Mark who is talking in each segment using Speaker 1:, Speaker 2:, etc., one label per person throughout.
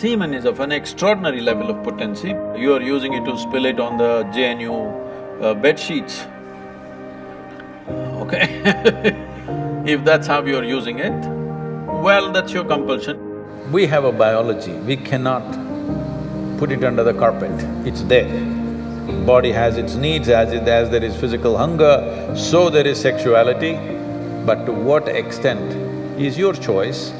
Speaker 1: semen is of an extraordinary level of potency. You are using it to spill it on the JNU bed sheets, okay? If that's how you're using it, well, that's your compulsion. We have a biology, we cannot put it under the carpet, it's there. Body has its needs, as there is physical hunger, so there is sexuality, but to what extent is your choice.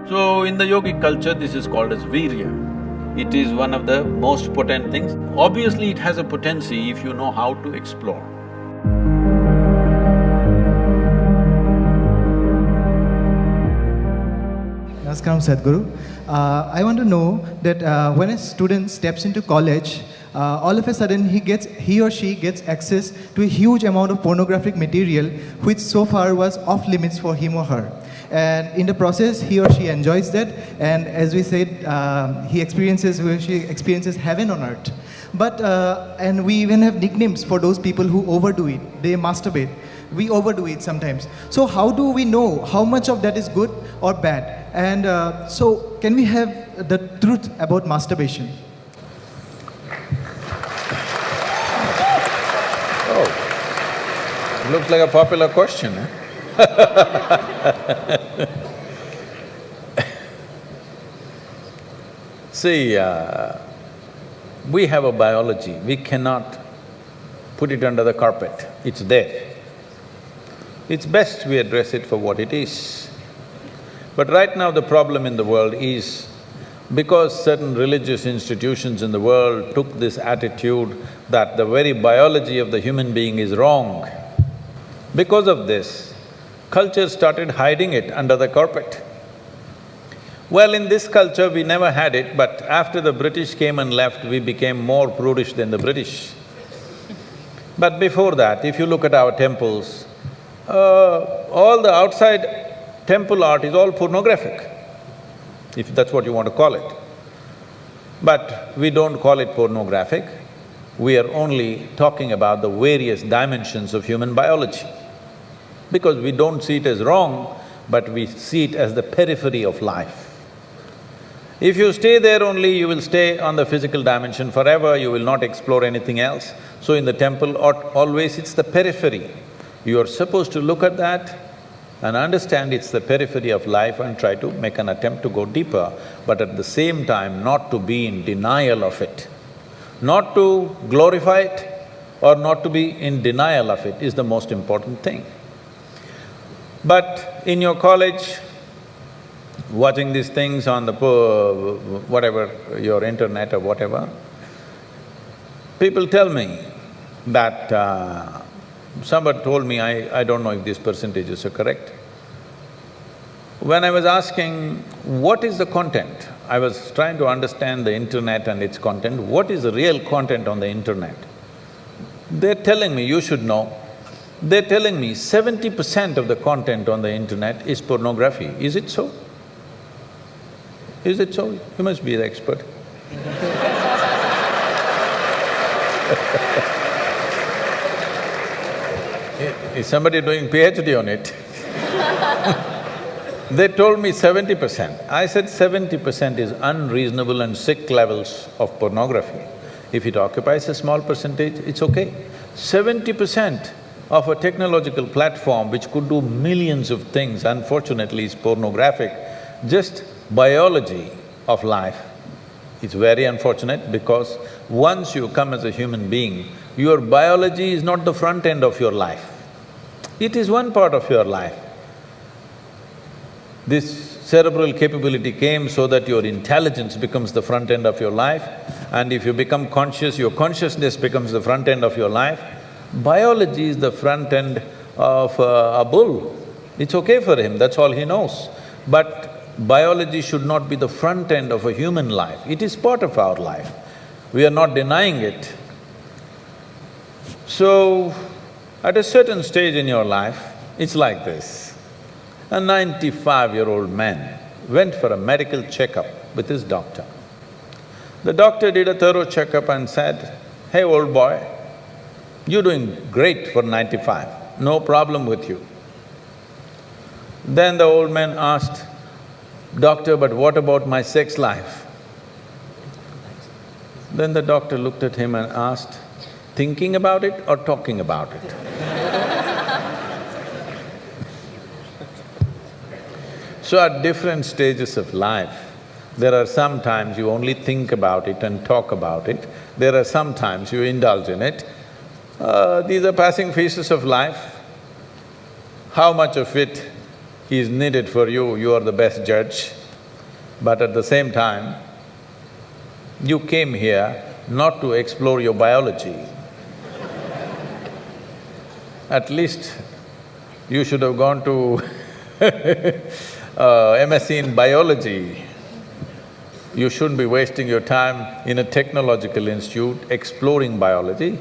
Speaker 1: So in the yogic culture, this is called as virya. It is one of the most potent things. Obviously, it has a potency if you know how to explore.
Speaker 2: Namaskaram, Sadhguru. I want to know that when a student steps into college, all of a sudden he or she gets access to a huge amount of pornographic material which so far was off limits for him or her. And in the process, he or she enjoys that, and as we said, he or she experiences heaven on earth. But, and we even have nicknames for those people who overdo it. They masturbate. We overdo it sometimes. So how do we know how much of that is good or bad? And so can we have the truth about masturbation?
Speaker 1: Oh, looks like a popular question, eh? See, we have a biology, we cannot put it under the carpet, it's there. It's best we address it for what it is. But right now the problem in the world is, because certain religious institutions in the world took this attitude that the very biology of the human being is wrong, because of this, culture started hiding it under the carpet. Well, in this culture we never had it, but after the British came and left, we became more prudish than the British. But before that, if you look at our temples, all the outside temple art is all pornographic, if that's what you want to call it. But we don't call it pornographic, we are only talking about the various dimensions of human biology. Because we don't see it as wrong, but we see it as the periphery of life. If you stay there only, you will stay on the physical dimension forever, you will not explore anything else. So in the temple, always it's the periphery. You are supposed to look at that and understand it's the periphery of life and try to make an attempt to go deeper, but at the same time not to be in denial of it. Not to glorify it or not to be in denial of it is the most important thing. But in your college, watching these things on the whatever, your internet or whatever, people tell me that… somebody told me, I don't know if these percentages are correct. When I was asking, what is the content? I was trying to understand the internet and its content, what is the real content on the internet? They're telling me, you should know, they're telling me 70% of the content on the internet is pornography. Is it so? Is it so? You must be the expert. Is somebody doing PhD on it? They told me 70%. I said 70% is unreasonable and sick levels of pornography. If it occupies a small percentage, it's okay. 70% of a technological platform which could do millions of things, unfortunately is pornographic. Just biology of life is very unfortunate because once you come as a human being, your biology is not the front end of your life. It is one part of your life. This cerebral capability came so that your intelligence becomes the front end of your life, and if you become conscious, your consciousness becomes the front end of your life. Biology is the front end of a bull. It's okay for him, that's all he knows. But biology should not be the front end of a human life, it is part of our life. We are not denying it. So, at a certain stage in your life, it's like this. A 95-year-old man went for a medical checkup with his doctor. The doctor did a thorough checkup and said, "Hey, old boy, you're doing great for 95, no problem with you." Then the old man asked, "Doctor, but what about my sex life?" Then the doctor looked at him and asked, thinking about it or talking about it? So at different stages of life, there are some times you only think about it and talk about it, there are some times you indulge in it. These are passing phases of life. How much of it is needed for you, you are the best judge. But at the same time, you came here not to explore your biology. At least you should have gone to MSc in biology. You shouldn't be wasting your time in a technological institute exploring biology.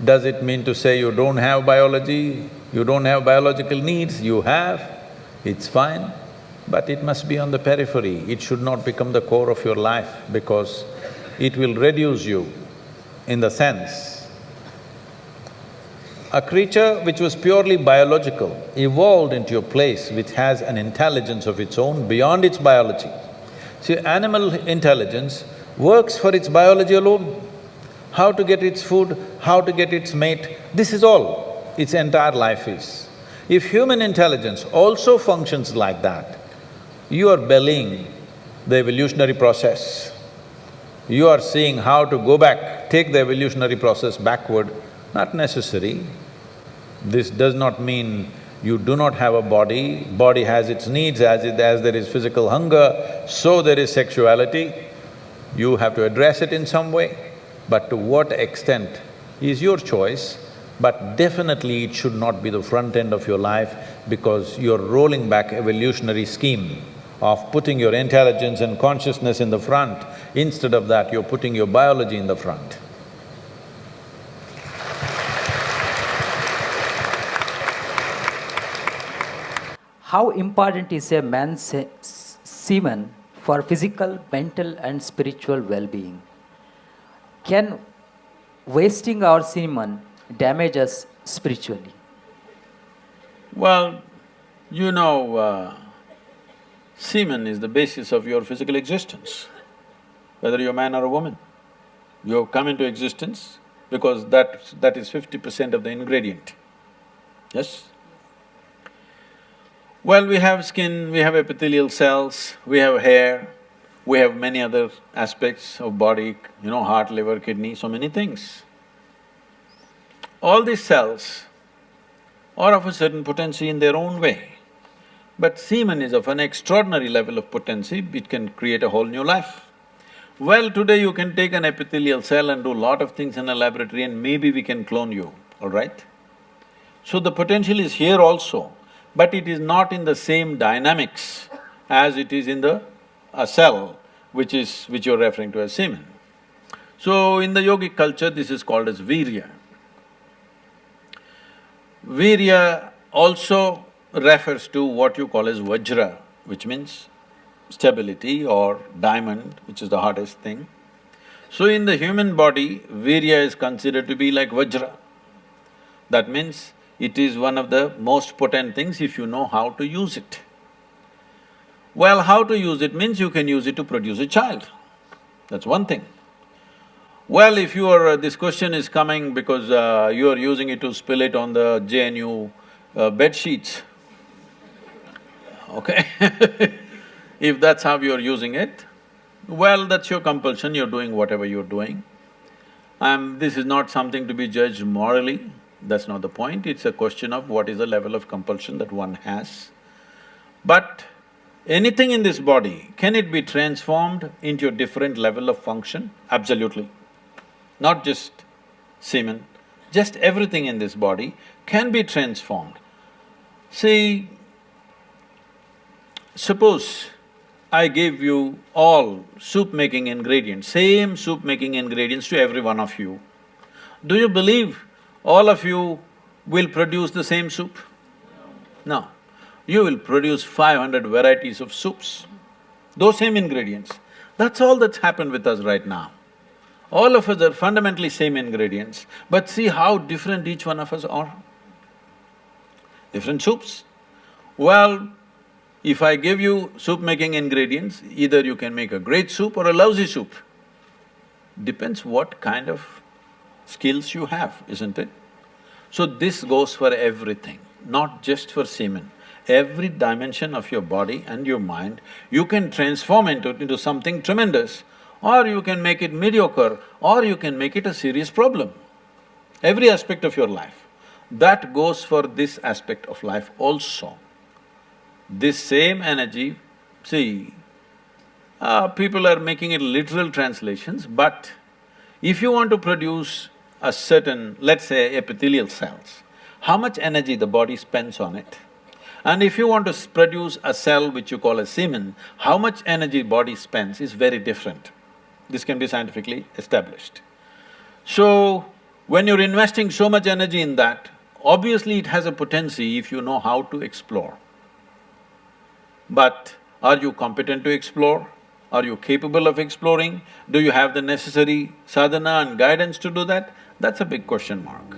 Speaker 1: Does it mean to say you don't have biology, you don't have biological needs? You have, it's fine, but it must be on the periphery. It should not become the core of your life because it will reduce you in the sense. A creature which was purely biological evolved into a place which has an intelligence of its own beyond its biology. See, animal intelligence works for its biology alone. How to get its food, how to get its mate, this is all its entire life is. If human intelligence also functions like that, you are bellying the evolutionary process. You are seeing how to go back, take the evolutionary process backward, not necessary. This does not mean you do not have a body has its needs, as there is physical hunger, so there is sexuality. You have to address it in some way. But to what extent is your choice, but definitely it should not be the front end of your life because you're rolling back evolutionary scheme of putting your intelligence and consciousness in the front. Instead of that, you're putting your biology in the front.
Speaker 3: How important is a man's semen for physical, mental and spiritual well-being? Can wasting our semen damage us spiritually?
Speaker 1: Well, you know, semen is the basis of your physical existence, whether you're a man or a woman. You have come into existence because that is 50% of the ingredient, yes? Well, we have skin, we have epithelial cells, we have hair, we have many other aspects of body, you know, heart, liver, kidney, so many things. All these cells are of a certain potency in their own way. But semen is of an extraordinary level of potency, it can create a whole new life. Well, today you can take an epithelial cell and do a lot of things in a laboratory and maybe we can clone you, all right? So the potential is here also, but it is not in the same dynamics as it is in a cell, which you're referring to as semen. So in the yogic culture, this is called as virya. Virya also refers to what you call as vajra, which means stability, or diamond, which is the hardest thing. So in the human body, virya is considered to be like vajra. That means it is one of the most potent things if you know how to use it. Well, how to use it means you can use it to produce a child, that's one thing. Well, if you are… this question is coming because you are using it to spill it on the JNU bed sheets, okay? If that's how you're using it, well, that's your compulsion, you're doing whatever you're doing. This is not something to be judged morally, that's not the point, it's a question of what is the level of compulsion that one has. But anything in this body, can it be transformed into a different level of function? Absolutely. Not just semen, just everything in this body can be transformed. See, suppose I gave you all soup-making ingredients, same soup-making ingredients to every one of you. Do you believe all of you will produce the same soup? No. You will produce 500 varieties of soups, those same ingredients. That's all that's happened with us right now. All of us are fundamentally same ingredients, but see how different each one of us are. Different soups. Well, if I give you soup-making ingredients, either you can make a great soup or a lousy soup. Depends what kind of skills you have, isn't it? So this goes for everything, not just for semen. Every dimension of your body and your mind, you can transform into something tremendous, or you can make it mediocre, or you can make it a serious problem. Every aspect of your life. That goes for this aspect of life also. This same energy, see, people are making it literal translations, but if you want to produce a certain, let's say, epithelial cells, how much energy the body spends on it? And if you want to produce a cell which you call a semen, how much energy body spends is very different. This can be scientifically established. So, when you're investing so much energy in that, obviously it has a potency if you know how to explore. But are you competent to explore? Are you capable of exploring? Do you have the necessary sadhana and guidance to do that? That's a big question mark.